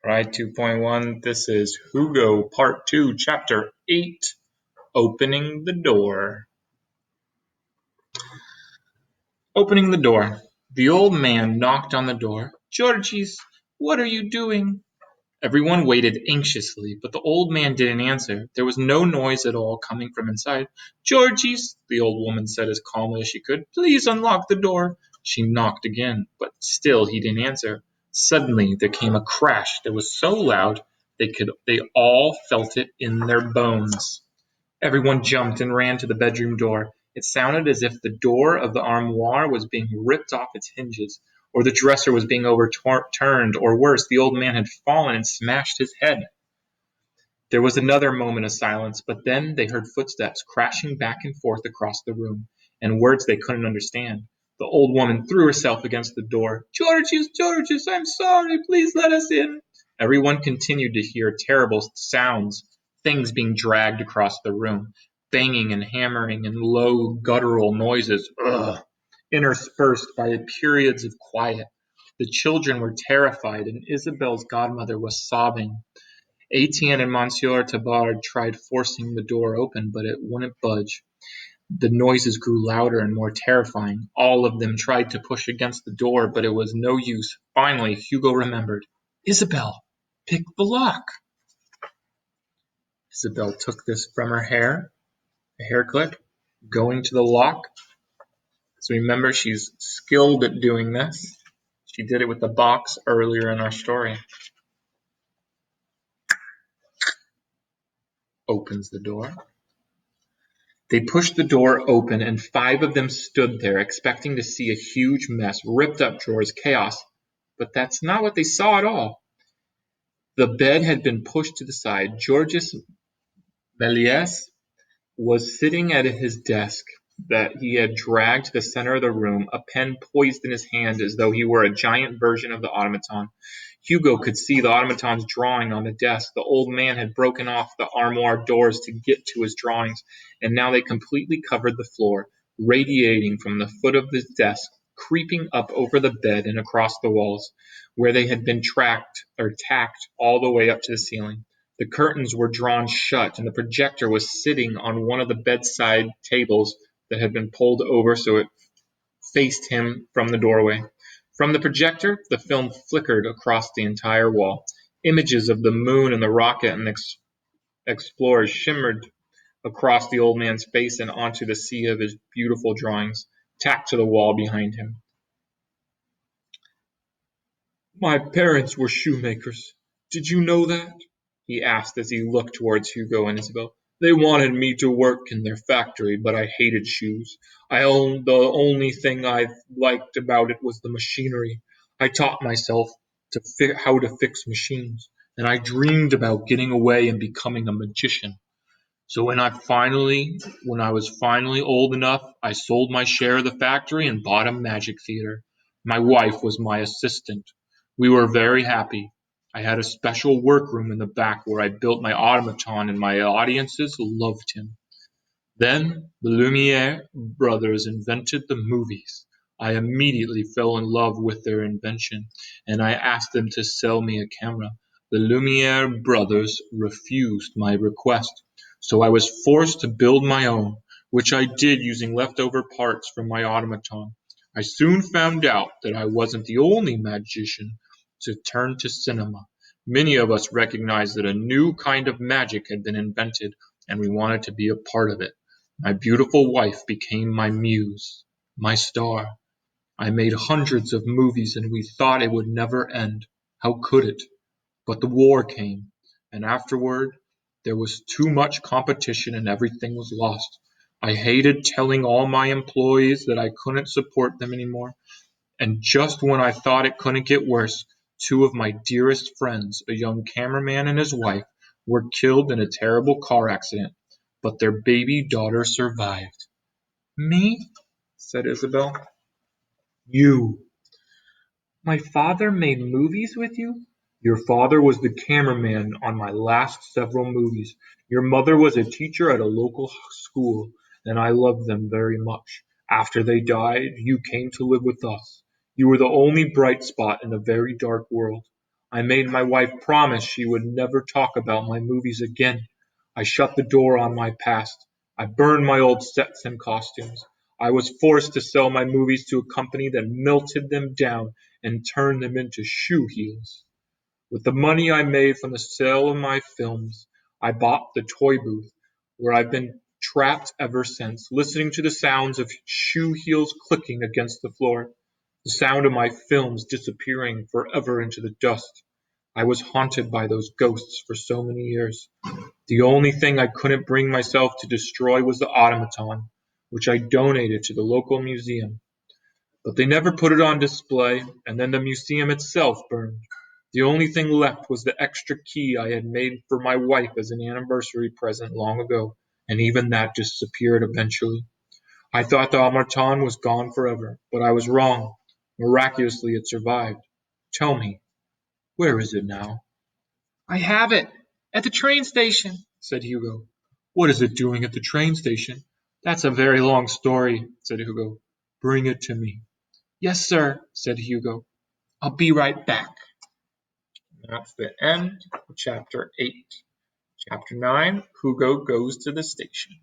All right, 2.1. This is Hugo, Part 2, Chapter 8, Opening the Door. Opening the door. The old man knocked on the door. Georgies, what are you doing? Everyone waited anxiously, but the old man didn't answer. There was no noise at all coming from inside. Georgies, the old woman said as calmly as she could, please unlock the door. She knocked again, but still he didn't answer. Suddenly there came a crash that was so loud they all felt it in their bones. Everyone jumped and ran to the bedroom door. It sounded as if the door of the armoire was being ripped off its hinges, or the dresser was being overturned, or worse, the old man had fallen and smashed his head. There was another moment of silence, but then they heard footsteps crashing back and forth across the room, and words they couldn't understand. The old woman threw herself against the door. Georgius, Georgius, I'm sorry, please let us in. Everyone continued to hear terrible sounds, things being dragged across the room, banging and hammering and low guttural noises, interspersed by periods of quiet. The children were terrified, and Isabel's godmother was sobbing. Etienne and Monsieur Tabard tried forcing the door open, but it wouldn't budge. The noises grew louder and more terrifying. All of them tried to push against the door, but it was no use. Finally, Hugo remembered. Isabel, pick the lock. Isabel took this from her hair, a hair clip, going to the lock. So remember, she's skilled at doing this. She did it with the box earlier in our story. Opens the door. They pushed the door open, and 5 of them stood there, expecting to see a huge mess, ripped up drawers, chaos. But that's not what they saw at all. The bed had been pushed to the side. Georges Méliès was sitting at his desk that he had dragged to the center of the room, a pen poised in his hand as though he were a giant version of the automaton. Hugo could see the automaton's drawing on the desk. The old man had broken off the armoire doors to get to his drawings, and now they completely covered the floor, radiating from the foot of the desk, creeping up over the bed and across the walls, where they had been tacked all the way up to the ceiling. The curtains were drawn shut, and the projector was sitting on one of the bedside tables that had been pulled over so it faced him from the doorway. From the projector, the film flickered across the entire wall. Images of the moon and the rocket and explorers shimmered across the old man's face and onto the sea of his beautiful drawings, tacked to the wall behind him. My parents were shoemakers. Did you know that? He asked as he looked towards Hugo and Isabel. They wanted me to work in their factory, but I hated shoes. The only thing I liked about it was the machinery. I taught myself how to fix machines, and I dreamed about getting away and becoming a magician. So when I was finally old enough, I sold my share of the factory and bought a magic theater. My wife was my assistant. We were very happy. I had a special workroom in the back where I built my automaton and my audiences loved him. Then the Lumiere brothers invented the movies. I immediately fell in love with their invention, and I asked them to sell me a camera. The Lumiere brothers refused my request, so I was forced to build my own, which I did using leftover parts from my automaton. I soon found out that I wasn't the only magician to turn to cinema. Many of us recognized that a new kind of magic had been invented, and we wanted to be a part of it. My beautiful wife became my muse, my star. I made hundreds of movies and we thought it would never end. How could it? But the war came, and afterward there was too much competition and everything was lost. I hated telling all my employees that I couldn't support them anymore, and just when I thought it couldn't get worse, 2 of my dearest friends, a young cameraman and his wife, were killed in a terrible car accident, but their baby daughter survived. Me? Said Isabel. You. My father made movies with you? Your father was the cameraman on my last several movies. Your mother was a teacher at a local school, and I loved them very much. After they died, you came to live with us. You were the only bright spot in a very dark world. I made my wife promise she would never talk about my movies again. I shut the door on my past. I burned my old sets and costumes. I was forced to sell my movies to a company that melted them down and turned them into shoe heels. With the money I made from the sale of my films, I bought the toy booth, where I've been trapped ever since, listening to the sounds of shoe heels clicking against the floor, the sound of my films disappearing forever into the dust. I was haunted by those ghosts for so many years. The only thing I couldn't bring myself to destroy was the automaton, which I donated to the local museum. But they never put it on display, and then the museum itself burned. The only thing left was the extra key I had made for my wife as an anniversary present long ago, and even that disappeared eventually. I thought the automaton was gone forever, but I was wrong. Miraculously, it survived. Tell me, where is it now? I have it at the train station, Said Hugo. What is it doing at the train station? That's a very long story, said Hugo. Bring it to me. Yes, sir, said Hugo. I'll be right back. That's the end of chapter 8. Chapter 9, Hugo goes to the station.